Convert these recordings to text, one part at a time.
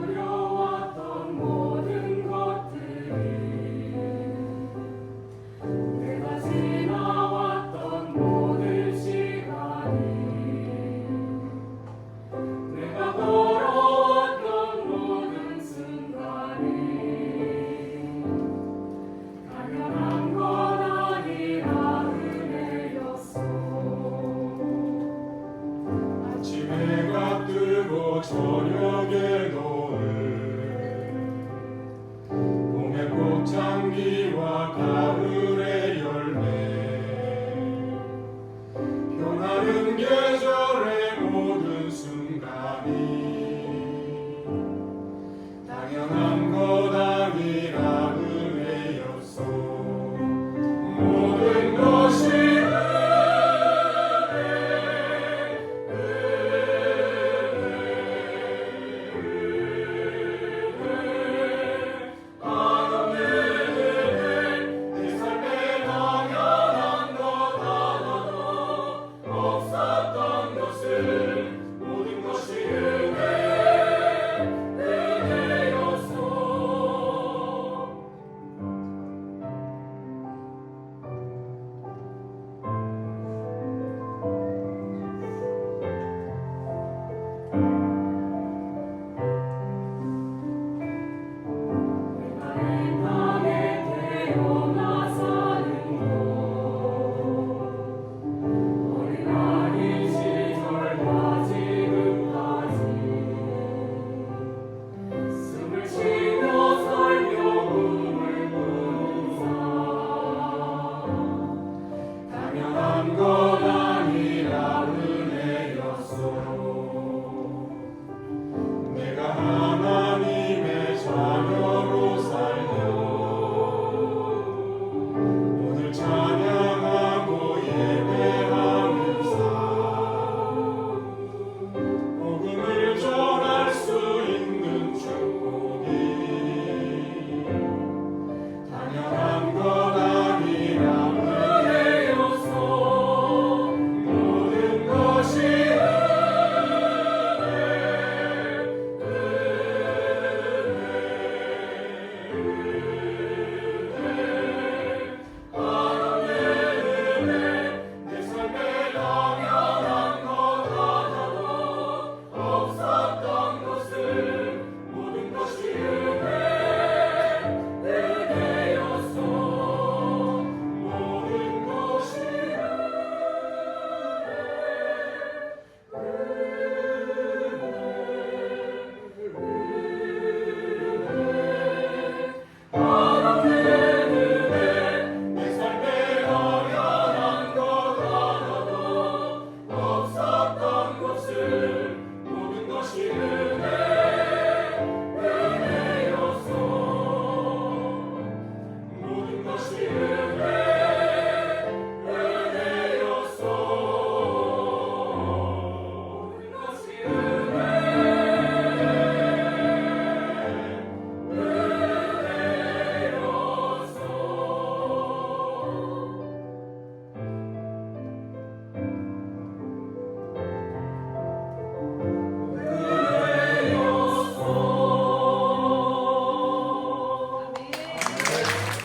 두려웠던 모든 것들이, 내가 지나왔던 모든 시간이, 내가 걸어왔던 모든 순간이 당연한 것 아니라 은혜였어. 아침 해가 뜨고 저녁에 노을, 봄의 꽃향기와 가을의 열매, 변하는 계절의 모든 순간이 당연한 것 아니라 은혜였어. 모든 것이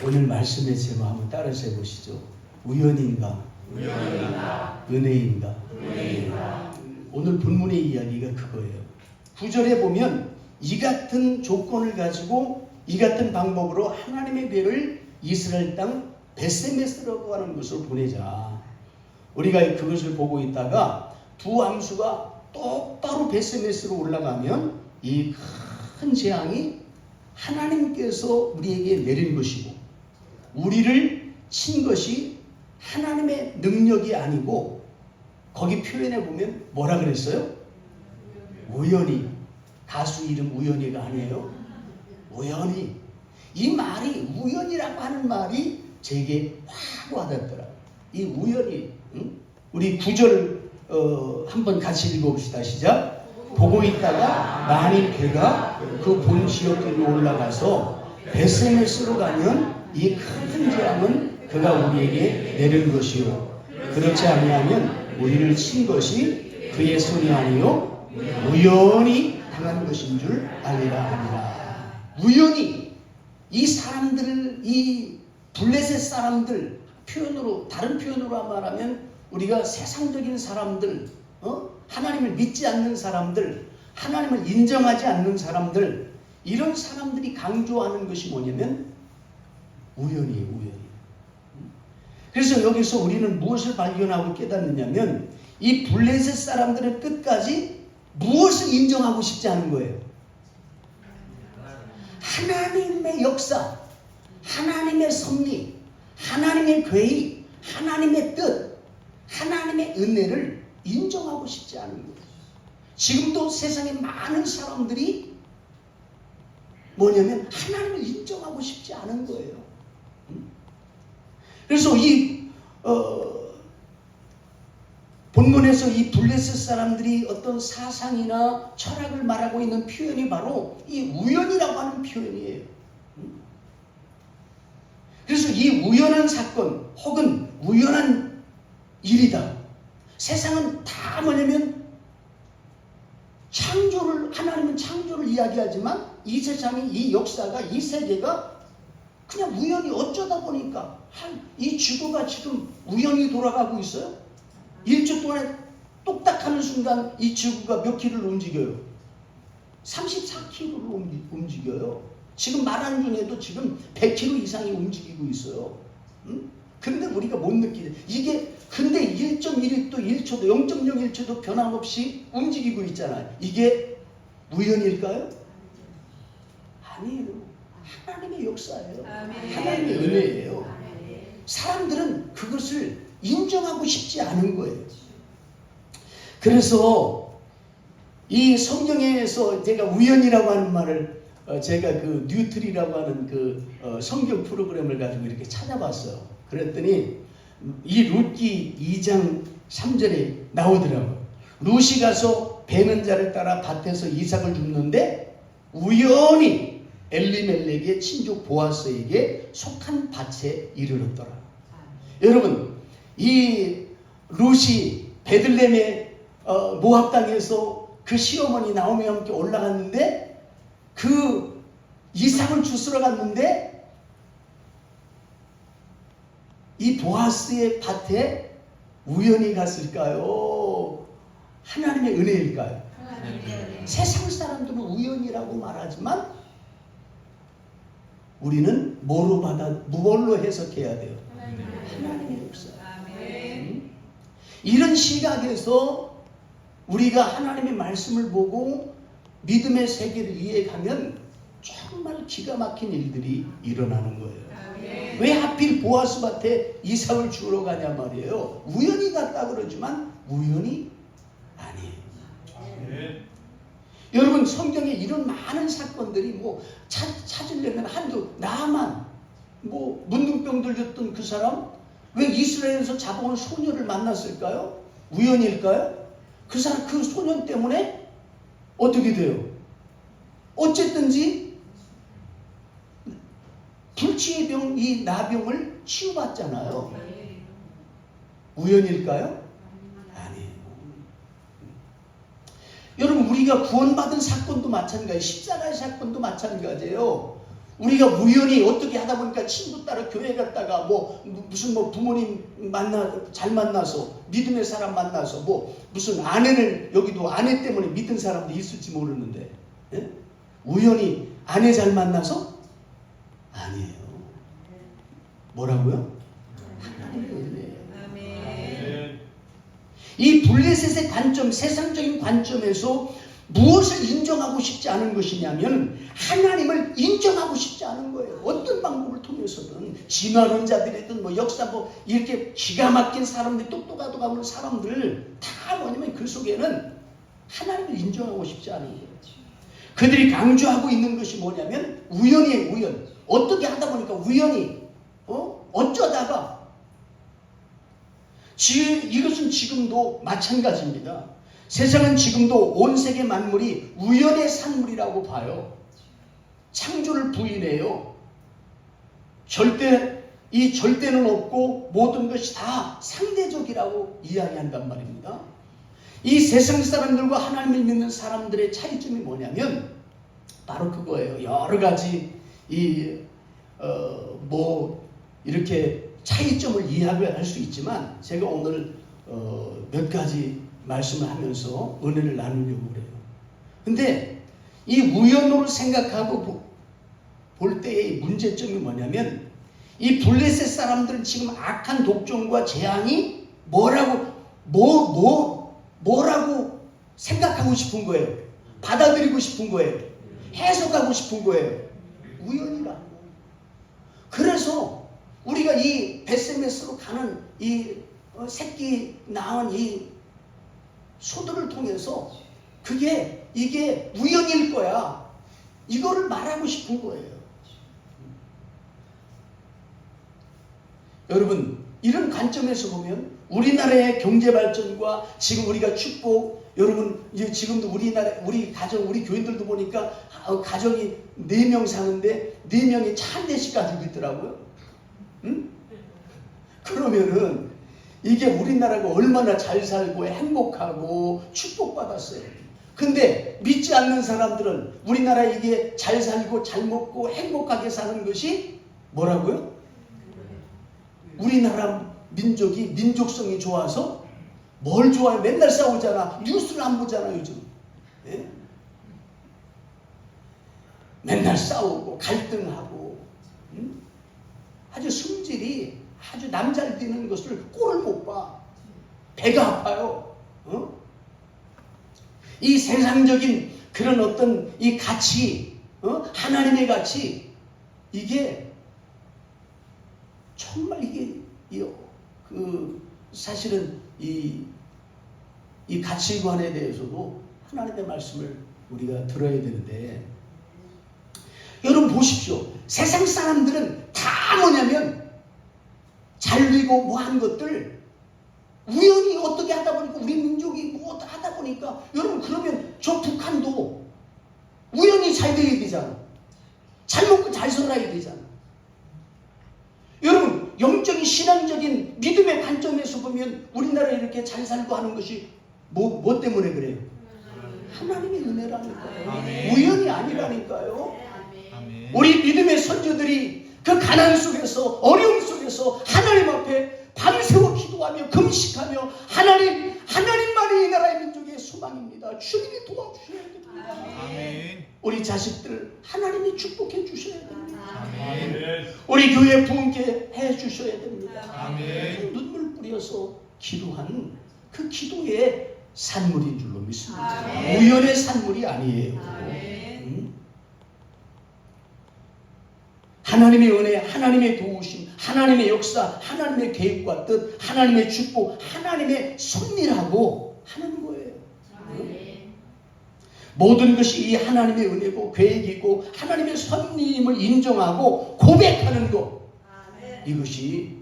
오늘 말씀의 제목 한번 따라서 해보시죠. 우연인가? 우연인가? 은혜인가? 은혜인가? 오늘 본문의 이야기가 그거예요. 9절에 보면 이 같은 조건을 가지고 이 같은 방법으로 하나님의 배를 이스라엘 땅 베세메스라고 하는 곳으로 보내자. 우리가 그것을 보고 있다가 두 암수가 똑바로 베세메스로 올라가면 이 큰 재앙이 하나님께서 우리에게 내린 것이고 우리를 친 것이 하나님의 능력이 아니고 거기 표현해 보면 뭐라 그랬어요? 우연히. 가수 이름 우연히가 아니에요. 우연히. 이 말이 우연이라고 하는 말이 제게 확 와닿더라. 이 우연히. 응? 우리 9절 한번 같이 읽어봅시다. 시작. 보고 있다가 만일 그가 그 본 지역으로 올라가서 베세메스로 가면 이 큰 재앙은 그가 우리에게 내린 것이요 그렇지 아니하면 우리를 친 것이 그의 손이 아니요 우연히 당한 것인 줄 알리라 하니라. 우연히 이 사람들, 이 블레셋 사람들, 표현으로, 다른 표현으로 말하면 우리가 세상적인 사람들, 하나님을 믿지 않는 사람들, 하나님을 인정하지 않는 사람들, 이런 사람들이 강조하는 것이 뭐냐면 우연이에요, 우연히. 그래서 여기서 우리는 무엇을 발견하고 깨닫느냐면 이 블레셋 사람들은 끝까지 무엇을 인정하고 싶지 않은 거예요. 하나님의 역사, 하나님의 섭리, 하나님의 계획, 하나님의 뜻, 하나님의 은혜를 인정하고 싶지 않은 거예요. 지금도 세상에 많은 사람들이 뭐냐면 하나님을 인정하고 싶지 않은 거예요. 그래서 이 본문에서 이 블레셋 사람들이 어떤 사상이나 철학을 말하고 있는 표현이 바로 이 우연이라고 하는 표현이에요. 그래서 이 우연한 사건 혹은 우연한 일이다. 세상은 다 뭐냐면 창조를, 하나님은 창조를 이야기하지만 이 세상이, 이 역사가, 이 세계가 그냥 우연히 어쩌다 보니까 이 지구가 지금 우연히 돌아가고 있어요. 1초 동안에 똑딱 하는 순간 이 지구가 몇 킬로를 움직여요? 34킬로를 움직여요. 지금 말하는 중에도 지금 100킬로 이상이 움직이고 있어요. 근데 우리가 못 느끼죠. 이게 근데 1.1도 1초도 0.01초도 변함없이 움직이고 있잖아요. 이게 우연일까요? 아니에요. 하나님의 역사예요. 하나님의 은혜예요. 사람들은 그것을 인정하고 싶지 않은 거예요. 그래서 이 성경에서 제가 우연이라고 하는 말을 제가 그 뉴트리라고 하는 그 성경 프로그램을 가지고 이렇게 찾아봤어요. 그랬더니 이 룻기 2장 3절에 나오더라고요. 룻이 가서 베는 자를 따라 밭에서 이삭을 줍는데 우연히 엘리멜렉의 친족 보아스에게 속한 밭에 이르렀더라. 여러분, 이 룻이 베들레헴의 모압 땅에서 그 시어머니 나오미와 함께 올라갔는데 그 이삭을 주스러 갔는데 이 보아스의 밭에 우연히 갔을까요? 하나님의 은혜일까요? 세상 사람들은 우연이라고 말하지만 우리는 뭘로 해석해야 돼요? 하나님의 역사. 이런 시각에서 우리가 하나님의 말씀을 보고 믿음의 세계를 이해하면 정말 기가 막힌 일들이 일어나는 거예요. 왜 하필 보아스 밭에 이삭을 주우러 가냐 말이에요. 우연히 갔다 그러지만 우연이 아니에요. 여러분, 성경에 이런 많은 사건들이 뭐 찾으려면 한두 나만 뭐 문둥병 들렸던 그 사람 왜 이스라엘에서 잡아온 소녀를 만났을까요? 우연일까요? 그 사람 그 소년 때문에 어떻게 돼요? 어쨌든지 불치의 병, 이 나병을 치유받잖아요. 우연일까요? 아니에요. 여러분, 우리가 구원받은 사건도 마찬가지예요. 십자가의 사건도 마찬가지예요. 우리가 우연히 어떻게 하다 보니까 친구 따라 교회 갔다가 무슨 부모님 잘 만나서 믿음의 사람 만나서 무슨 아내를 여기도 아내 때문에 믿은 사람도 있을지 모르는데 우연히 아내 잘 만나서 아니에요. 뭐라고요? 하나님의 은혜예요. 이 블레셋의 관점, 세상적인 관점에서 무엇을 인정하고 싶지 않은 것이냐면 하나님을 인정하고 싶지 않은 거예요. 어떤 방법을 통해서든 진화론 자들이든 역사 이렇게 기가 막힌 사람들, 똑똑하고 하는 사람들 다 뭐냐면 그 속에는 하나님을 인정하고 싶지 않은 거예요. 그들이 강조하고 있는 것이 뭐냐면 우연이에요. 우연. 어떻게 하다 보니까 우연히 어쩌다가 이것은 지금도 마찬가지입니다. 세상은 지금도 온 세계 만물이 우연의 산물이라고 봐요. 창조를 부인해요. 절대는 없고 모든 것이 다 상대적이라고 이야기한단 말입니다. 이 세상 사람들과 하나님을 믿는 사람들의 차이점이 뭐냐면 바로 그거예요. 여러 가지 이렇게 차이점을 이야기할 수 있지만 제가 오늘 몇 가지 말씀을 하면서 은혜를 나누려고 그래요. 근데 이 우연으로 생각하고 볼 때의 문제점이 뭐냐면 이 블레셋 사람들은 지금 악한 독종과 재앙이 뭐라고 생각하고 싶은 거예요. 받아들이고 싶은 거예요. 해석하고 싶은 거예요. 우연이라고. 그래서 우리가 이 베세메스로 가는 이 새끼 낳은 이 소들을 통해서 이게 우연일 거야. 이거를 말하고 싶은 거예요. 여러분, 이런 관점에서 보면 우리나라의 경제 발전과 지금 우리가 축복, 여러분 이제 지금도 우리 가정, 우리 교인들도 보니까 가정이 4명 사는데 4명이 차 한 대씩 가지고 있더라고요. 응? 그러면은 이게 우리나라가 얼마나 잘 살고 행복하고 축복받았어요. 근데 믿지 않는 사람들은 우리나라 이게 잘 살고 잘 먹고 행복하게 사는 것이 뭐라고요? 우리나라 민족성이 좋아서 뭘 좋아해? 맨날 싸우잖아. 뉴스를 안 보잖아 요즘. 예? 맨날 싸우고 갈등하고 아주 성질이 아주 남잘 되는 것을 꼴을 못 봐. 배가 아파요. 이 세상적인 그런 어떤 이 가치, 하나님의 가치, 이게 정말 사실은 이 가치관에 대해서도 하나님의 말씀을 우리가 들어야 되는데, 여러분 보십시오. 세상 사람들은 다 뭐냐면 잘 되고 뭐 한 것들 우연히 어떻게 하다 보니까 우리 민족이 뭐 하다 보니까 여러분 그러면 저 북한도 우연히 잘 되어야 되잖아. 잘 먹고 잘 살아야 되잖아. 여러분 영적인 신앙적인 믿음의 관점에서 보면 우리나라 이렇게 잘 살고 하는 것이 뭐 때문에 그래요? 하나님의 은혜라니까요. 아멘. 우연이 아니라니까요. 아멘. 우리 믿음의 선조들이 그 가난 속에서 어려움 속에서 하나님 앞에 밤새워 기도하며 금식하며 하나님만이 이 나라의 민족의 소망입니다. 주님이 도와주셔야 됩니다. 아멘. 우리 자식들 하나님이 축복해 주셔야 됩니다. 아멘. 우리 교회 부흥케 해 주셔야 됩니다. 아멘. 눈물 뿌려서 기도한 그 기도의 산물인 줄로 믿습니다. 아멘. 우연의 산물이 아니에요. 아멘. 하나님의 은혜, 하나님의 도우심, 하나님의 역사, 하나님의 계획과 뜻, 하나님의 축복, 하나님의 섭리라고 하는 거예요. 모든 것이 이 하나님의 은혜고 계획이고 하나님의 섭리임을 인정하고 고백하는 것, 이것이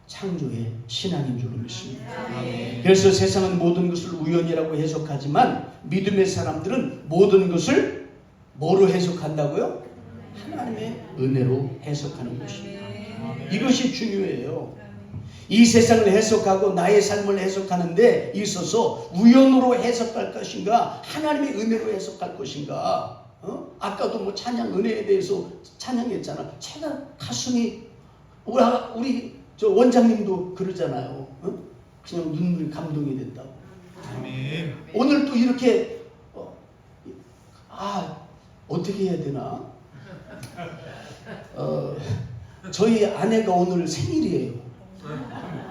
창조의 신앙인 줄로 믿습니다. 아멘. 그래서 세상은 모든 것을 우연이라고 해석하지만 믿음의 사람들은 모든 것을 뭐로 해석한다고요? 하나님의 은혜로 해석하는 것입니다. 이것이 중요해요. 이 세상을 해석하고 나의 삶을 해석하는 데 있어서 우연으로 해석할 것인가, 하나님의 은혜로 해석할 것인가. 아까도 뭐 찬양 은혜에 대해서 찬양했잖아. 제가 가슴이, 우리 저 원장님도 그러잖아요. 그냥 눈물이 감동이 됐다고. 아멘. 오늘 또 이렇게 어떻게 해야 되나? 저희 아내가 오늘 생일이에요.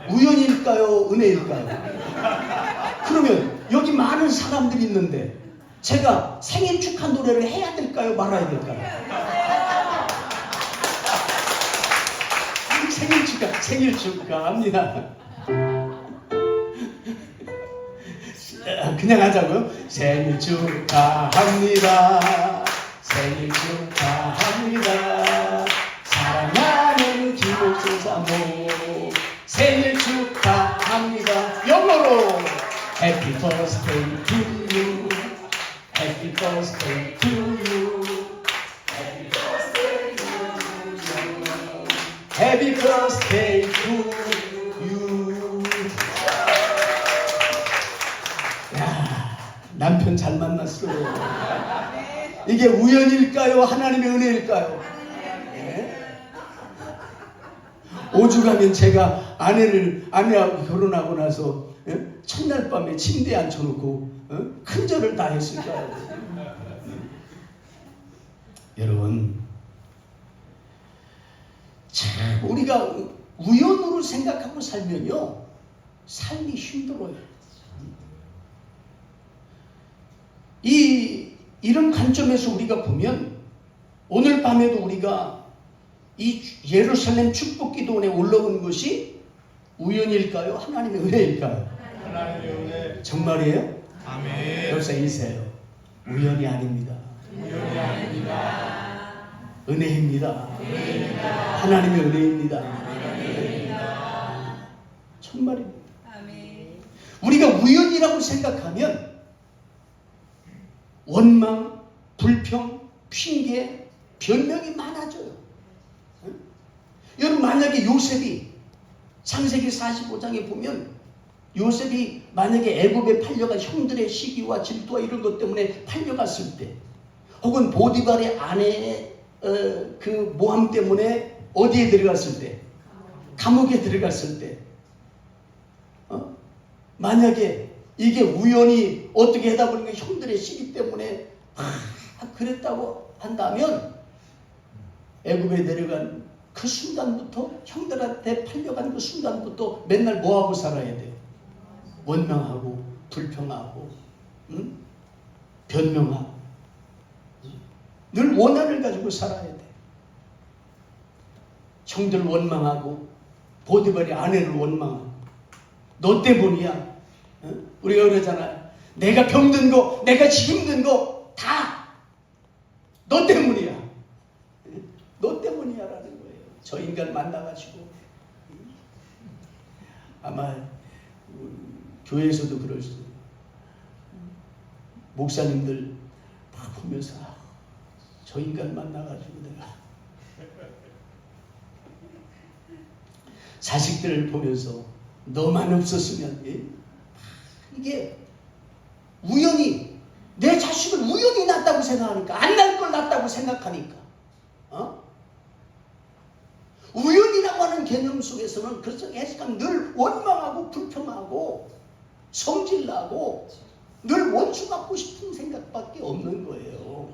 우연일까요? 은혜일까요? 그러면 여기 많은 사람들이 있는데 제가 생일 축하 노래를 해야 될까요? 말아야 될까요? 생일 축하합니다. 그냥 하자고요. 생일 축하합니다. 생일 축하합니다. 사랑하는 김옥순 사모 생일 축하합니다. 영어로 Happy birthday to you. Happy birthday to you. Happy birthday to you. Happy birthday to you. 남편 잘 만났어요. 이게 우연일까요? 하나님의 은혜일까요? 네? 오죽하면 제가 아내하고 결혼하고 나서 첫날 밤에 침대에 앉혀놓고 큰절을 다 했을까요? 여러분, 참 우리가 우연으로 생각하고 살면요, 삶이 힘들어요. 이런 관점에서 우리가 보면 오늘 밤에도 우리가 이 예루살렘 축복기도원에 올라온 것이 우연일까요? 하나님의 은혜일까요? 하나님의 은혜. 정말이에요? 아멘. 여기서 인사해요. 우연이 아닙니다. 우연이 아닙니다. 은혜입니다. 은혜입니다. 하나님의 은혜입니다. 은혜입니다. 정말입니다. 아멘. 우리가 우연이라고 생각하면 원망, 불평, 핑계, 변명이 많아져요. 응? 여러분, 만약에 요셉이 창세기 45장에 보면 요셉이 만약에 애굽에 팔려가 형들의 시기와 질투와 이런 것 때문에 팔려갔을 때, 혹은 보디발의 아내의 그 모함 때문에 어디에 들어갔을 때, 감옥에 들어갔을 때, 만약에 이게 우연히 어떻게 하다 보니까 형들의 시기 때문에 그랬다고 한다면, 애굽에 내려간 그 순간부터, 형들한테 팔려간 그 순간부터 맨날 뭐하고 살아야 돼요? 원망하고 불평하고 변명하고 늘 원한을 가지고 살아야 돼. 형들 원망하고 보디발의 아내를 원망하고 너 때문이야. 우리가 그러잖아요. 내가 병든 거, 내가 힘든 거 다 너 때문이야. 너 때문이야라는 거예요. 저 인간 만나가지고 아마 교회에서도 그럴 수 있어요. 목사님들 막 보면서 저 인간 만나가지고 내가 자식들을 보면서 너만 없었으면 이게 우연히 내 자식을 우연히 낳았다고 생각하니까 안 낳을 걸 낳았다고 생각하니까 우연이라고 하는 개념 속에서는 그래서 늘 원망하고 불평하고 성질나고 늘 원수받고 싶은 생각밖에 없는 거예요.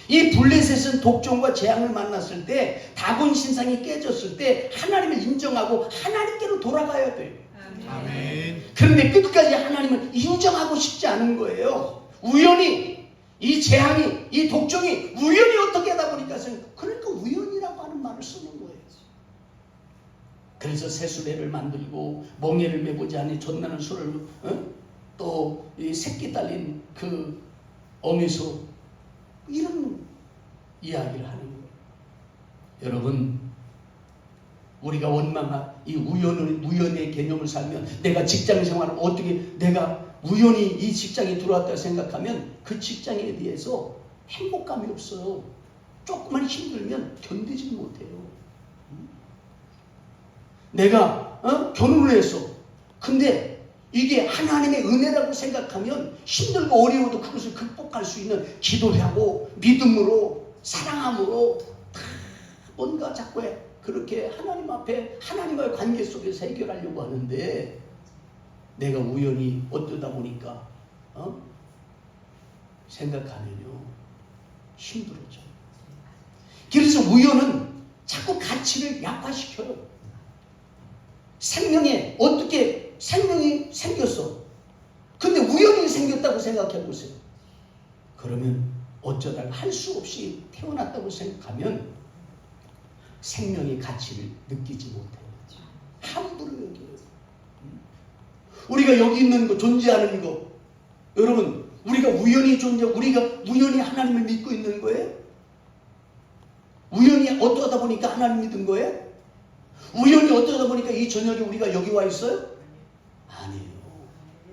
이 블레셋은 독종과 재앙을 만났을 때, 다곤 신상이 깨졌을 때 하나님을 인정하고 하나님께로 돌아가야 돼요. 아멘. 그런데 끝까지 하나님을 인정하고 싶지 않은 거예요. 우연히 이 재앙이, 이 독종이 우연히 어떻게 하다 보니까, 그러니까 우연이라고 하는 말을 쓰는 거예요. 그래서 새수레를 만들고 멍에를 메보지 않니 전나는 술을 또 이 새끼 딸린 그 어미소, 이런 이야기를 하는 거예요. 여러분, 우리가 원망한 이 우연의 개념을 살면, 내가 직장 생활을 어떻게, 내가 우연히 이 직장에 들어왔다 생각하면 그 직장에 대해서 행복감이 없어요. 조금만 힘들면 견디지 못해요. 내가 결혼을 했어. 근데 이게 하나님의 은혜라고 생각하면 힘들고 어려워도 그것을 극복할 수 있는 기도하고 믿음으로, 사랑함으로 다 뭔가 자꾸 그렇게 하나님 앞에 하나님과의 관계 속에서 해결하려고 하는데, 내가 우연히 어쩌다 보니까 생각하면요 힘들어져요. 그래서 우연은 자꾸 가치를 약화시켜요. 생명에 어떻게 생명이 생겼어. 근데 우연히 생겼다고 생각해 보세요. 그러면 어쩌다가 할 수 없이 태어났다고 생각하면 생명의 가치를 느끼지 못해요. 함부로 여겨요. 우리가 여기 있는 거, 존재하는 거, 여러분, 우리가 우연히 우리가 우연히 하나님을 믿고 있는 거예요? 우연히 어쩌다 보니까 하나님 믿은 거예요? 우연히 어쩌다 보니까 이 저녁에 우리가 여기 와 있어요? 아니에요.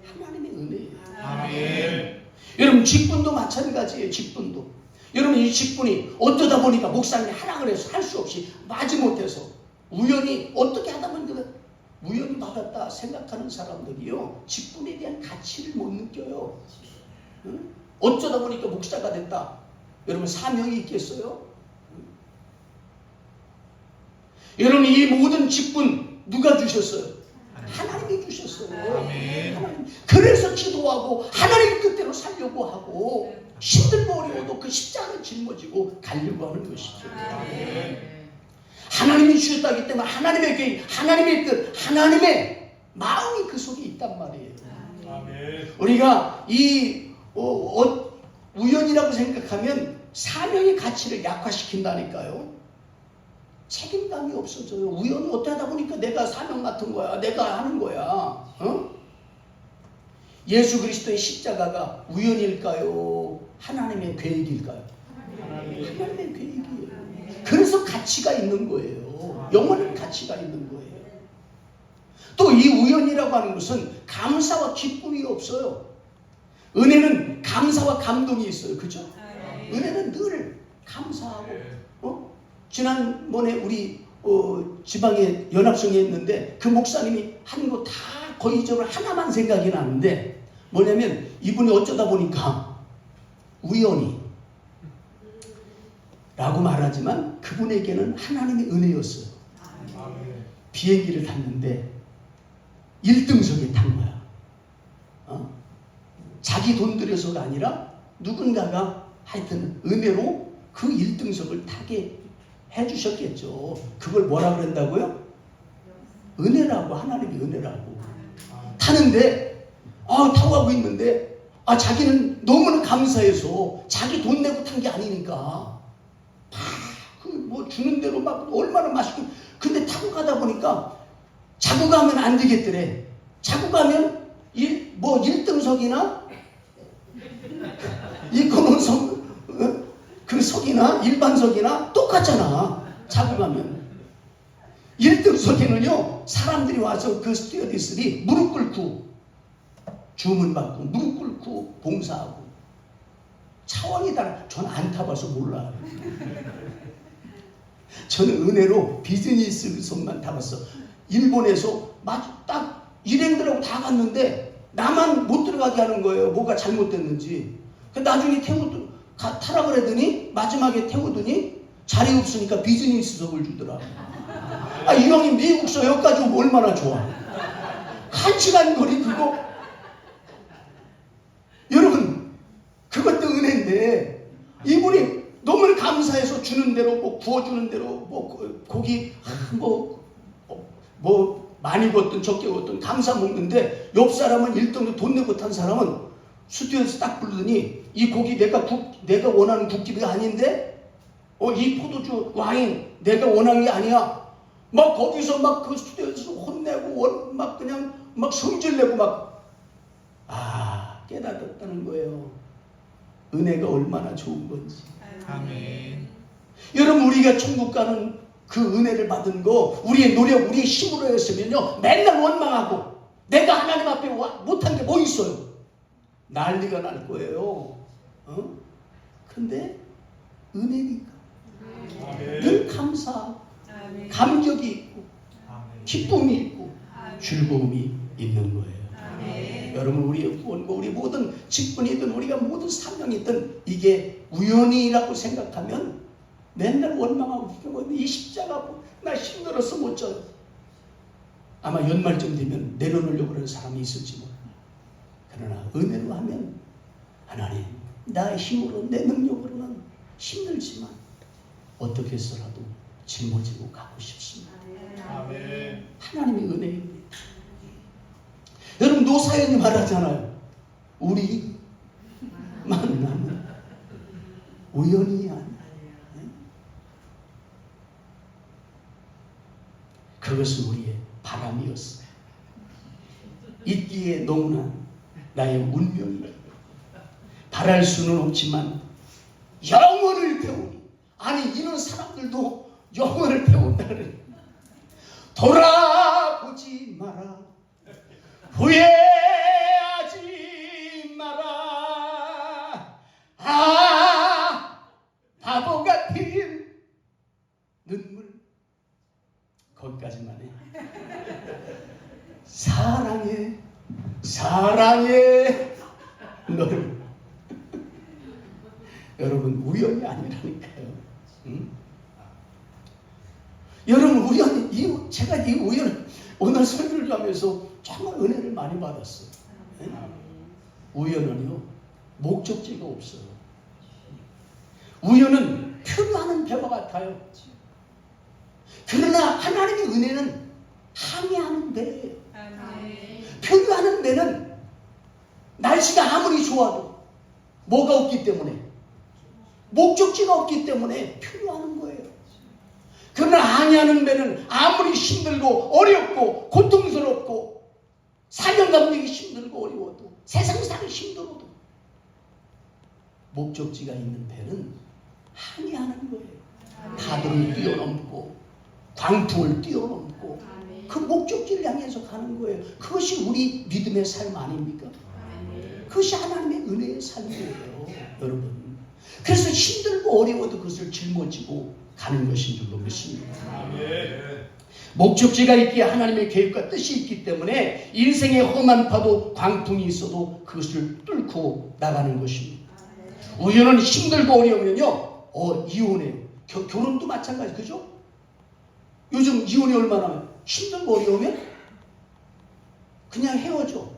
하나님의 은혜예요. 아멘. 여러분, 직분도 마찬가지예요. 직분도. 여러분, 이 직분이 어쩌다 보니까 목사님이 하라 그래서 할 수 없이 마지못해서 우연히 어떻게 하다 보니까 우연히 받았다 생각하는 사람들이요, 직분에 대한 가치를 못 느껴요. 응? 어쩌다 보니까 목사가 됐다. 여러분 사명이 있겠어요? 여러분 이 모든 직분 누가 주셨어요? 하나님이 주셨어요. 하나님. 그래서 기도하고 하나님 뜻대로 살려고 하고 힘들고 어려워도 그 십자가를 짊어지고 가려고 하는 것이죠. 하나님이 주셨다기 때문에 하나님의 계획, 하나님의 뜻, 하나님의 마음이 그 속에 있단 말이에요. 아멘. 우리가 이 우연이라고 생각하면 사명의 가치를 약화시킨다니까요. 책임감이 없어져요. 우연히 어쩌다 보니까 내가 사명 같은 거야. 내가 하는 거야. 어? 예수 그리스도의 십자가가 우연일까요? 하나님의 계획일까요? 하나님의 계획이에요. 그래서 가치가 있는 거예요. 영원한 가치가 있는 거예요. 또 이 우연이라고 하는 것은 감사와 기쁨이 없어요. 은혜는 감사와 감동이 있어요. 그죠? 은혜는 늘 감사하고, 지난번에 우리 지방에 연합성에 있는데 그 목사님이 한 거 다 거의 저는 하나만 생각이 나는데 뭐냐면 이분이 어쩌다 보니까 우연히 라고 말하지만 그분에게는 하나님의 은혜였어요. 비행기를 탔는데 1등석에 탄 거야. 자기 돈 들여서가 아니라 누군가가 하여튼 은혜로 그 1등석을 타게 해주셨겠죠. 그걸 뭐라 그런다고요? 은혜라고, 하나님의 은혜라고. 타는데 타고 가고 있는데 자기는 너무나 감사해서 자기 돈 내고 탄 게 아니니까 뭐 주는 대로 막 얼마나 맛있고. 근데 타고 가다 보니까 자고 가면 안 되겠더래. 자고 가면 1등석이나 이코노석 그 석이나 일반석이나 똑같잖아. 자고 가면 1등석에는요 사람들이 와서 그 스튜어디스들이 무릎 꿇고 주문 받고 무릎 꿇고 봉사하고 차원이 다르. 전 안 타봐서 몰라요. 저는 은혜로 비즈니스석만 타봤어. 일본에서 딱 일행들하고 다 갔는데 나만 못 들어가게 하는 거예요. 뭐가 잘못됐는지. 나중에 타라 그러더니 마지막에 태우더니 자리 없으니까 비즈니스석을 주더라. 이 형이 미국서 여기까지 오면 얼마나 좋아. 1시간 거리 그거. 여러분 그것도 은혜인데 이분이 너무 감사해서 주는 대로 뭐 구워주는 대로 뭐 고기 뭐 많이 구웠든 적게 구웠든 감사 먹는데 옆 사람은 1등으로 돈 내고 탄 사람은 스튜디오에서 딱 부르더니 이 고기 내가 원하는 국기가 아닌데 이 포도주 와인 내가 원하는 게 아니야. 막 거기서 막 그 스튜디오에서 혼내고 막 그냥 막 성질내고 막 깨닫았다는 거예요. 은혜가 얼마나 좋은 건지. 아멘. 여러분 우리가 천국 가는 그 은혜를 받은 거 우리의 노력, 우리의 힘으로 했으면요 맨날 원망하고 내가 하나님 앞에 못한 게 뭐 있어요? 난리가 날 거예요. 근데 은혜니까 늘 감사하고 감격이 있고 기쁨이 있고 즐거움이 있는 거예요. 여러분 우리의 구원과 우리 모든 직분이든 우리가 모든 사명이든 이게 우연이라고 생각하면 맨날 원망하고 이 십자가 나 힘들어서 못 져요. 아마 연말쯤 되면 내려놓으려고 하는 사람이 있을지 몰라요. 그러나 은혜로 하면 하나님 나의 힘으로 내 능력으로는 힘들지만 어떻게 해서라도 짊어지고 가고 싶습니다. 아멘. 하나님의 은혜입니다. 여러분 노사연이 말하잖아요. 우리 만남은 우연이 아니야. 그것은 우리의 바람이었어요. 있기에 너무나 나의 운명이다. 바랄 수는 없지만 영원을 태우니 이런 사람들도 영원을 태운다는. 돌아보지 마라. 후회하지 마라. 바보 같은 눈물. 거기까지만 해. 여러분 우연이 아니라니까요. 응? 여러분 우연히 제가 이 우연 오늘 설교를 하면서 정말 은혜를 많이 받았어요. 응? 우연은요 목적지가 없어요. 우연은 표류하는 배와 같아요. 그러나 하나님의 은혜는 항해하는 배예요. 표류하는 배는 날씨가 아무리 좋아도 뭐가 없기 때문에 목적지가 없기 때문에 표류하는 거예요. 그러나 항해하는 배는 아무리 힘들고 어렵고 고통스럽고 사명감이 힘들고 어려워도 세상 살기 힘들어도 목적지가 있는 배는 항해하는 거예요. 파도를 뛰어넘고 광풍을 뛰어넘고 그 목적지를 향해서 가는 거예요. 그것이 우리 믿음의 삶 아닙니까? 그것이 하나님의 은혜의 삶이에요, 여러분. 그래서 힘들고 어려워도 그것을 짊어지고 가는 것인 줄로 믿습니다. 목적지가 있기에 하나님의 계획과 뜻이 있기 때문에 인생의 험한 파도 광풍이 있어도 그것을 뚫고 나가는 것입니다. 우연은 힘들고 어려우면요 이혼해요. 결혼도 마찬가지, 그죠? 요즘 이혼이 얼마나 힘들고 어려우면 그냥 헤어져.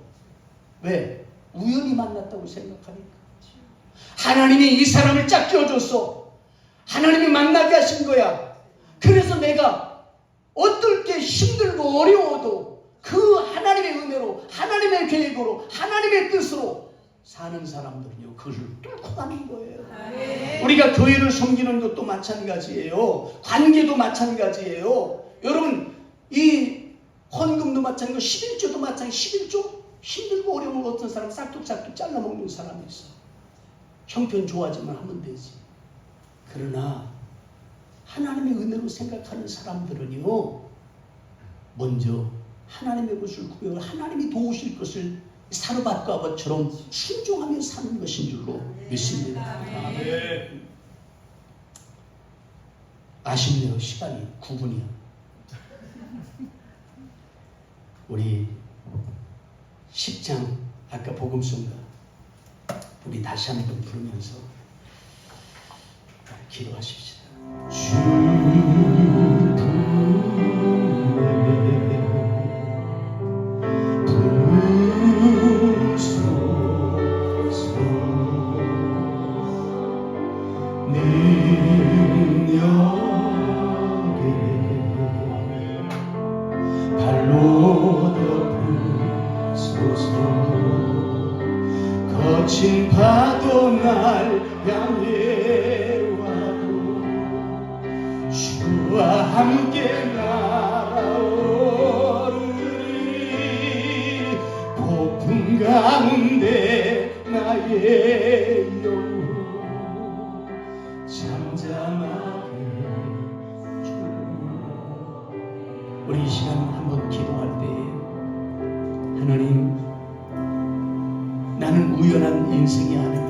왜? 우연히 만났다고 생각하니까. 하나님이 이 사람을 짝 지어줬어. 하나님이 만나게 하신 거야. 그래서 내가 어떨 때 힘들고 어려워도 그 하나님의 은혜로, 하나님의 계획으로, 하나님의 뜻으로 사는 사람들은요 그것을 뚫고 가는 거예요. 우리가 교회를 섬기는 것도 마찬가지예요. 관계도 마찬가지예요. 여러분 이 헌금도 마찬가지고 11조도 마찬가지. 11조 힘들고 어려운 어떤 사람 싹둑싹둑 잘라먹는 사람이 있어. 형편 좋아지만 하면 되지. 그러나 하나님의 은혜로 생각하는 사람들은요 먼저 하나님의 것을 구하고 하나님이 도우실 것을 사르밧과 아버처럼 순종하며 사는 것인 줄로 믿습니다. 아쉽네요. 시간이 9분이요. 우리 10장 아까 복음송가 우리 다시 한번 부르면서 기도하십시다. 거친 파도 날 향해 와도 주와 함께 날아오르리. 폭풍 가운데 나의 영혼 잠잠하게 주옵소서. 우리 이 시간 한번 기도할 때 하나님, 나는 우연한 인생이 아닙니다.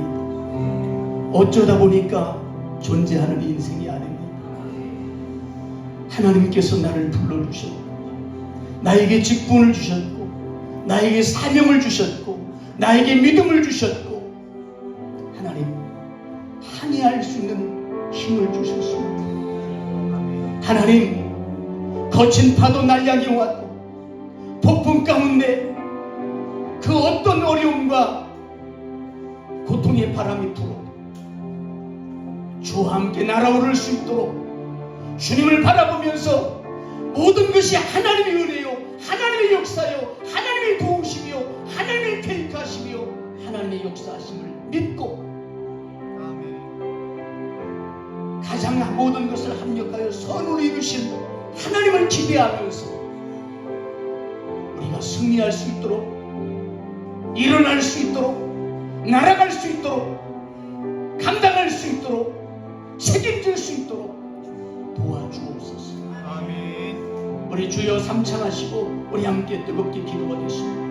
어쩌다 보니까 존재하는 인생이 아닙니다. 하나님께서 나를 불러주셨고 나에게 직분을 주셨고 나에게 사명을 주셨고 나에게 믿음을 주셨고 하나님 항해할 수 있는 힘을 주셨습니다. 하나님 거친 파도 날 향해 왔고 폭풍 가운데 그 어떤 어려움과 고통의 바람이 불어도 주와 함께 날아오를 수 있도록 주님을 바라보면서 모든 것이 하나님의 은혜요, 하나님의 역사요, 하나님의 도우심이요, 하나님의 계획하심이요, 하나님의 역사하심을 믿고 가장 모든 것을 합력하여 선을 이루신 하나님을 기대하면서 우리가 승리할 수 있도록, 일어날 수 있도록, 날아갈 수 있도록, 감당할 수 있도록, 책임질 수 있도록 도와주옵소서. 아멘. 우리 주여 삼창하시고 우리 함께 뜨겁게 기도하겠습니다.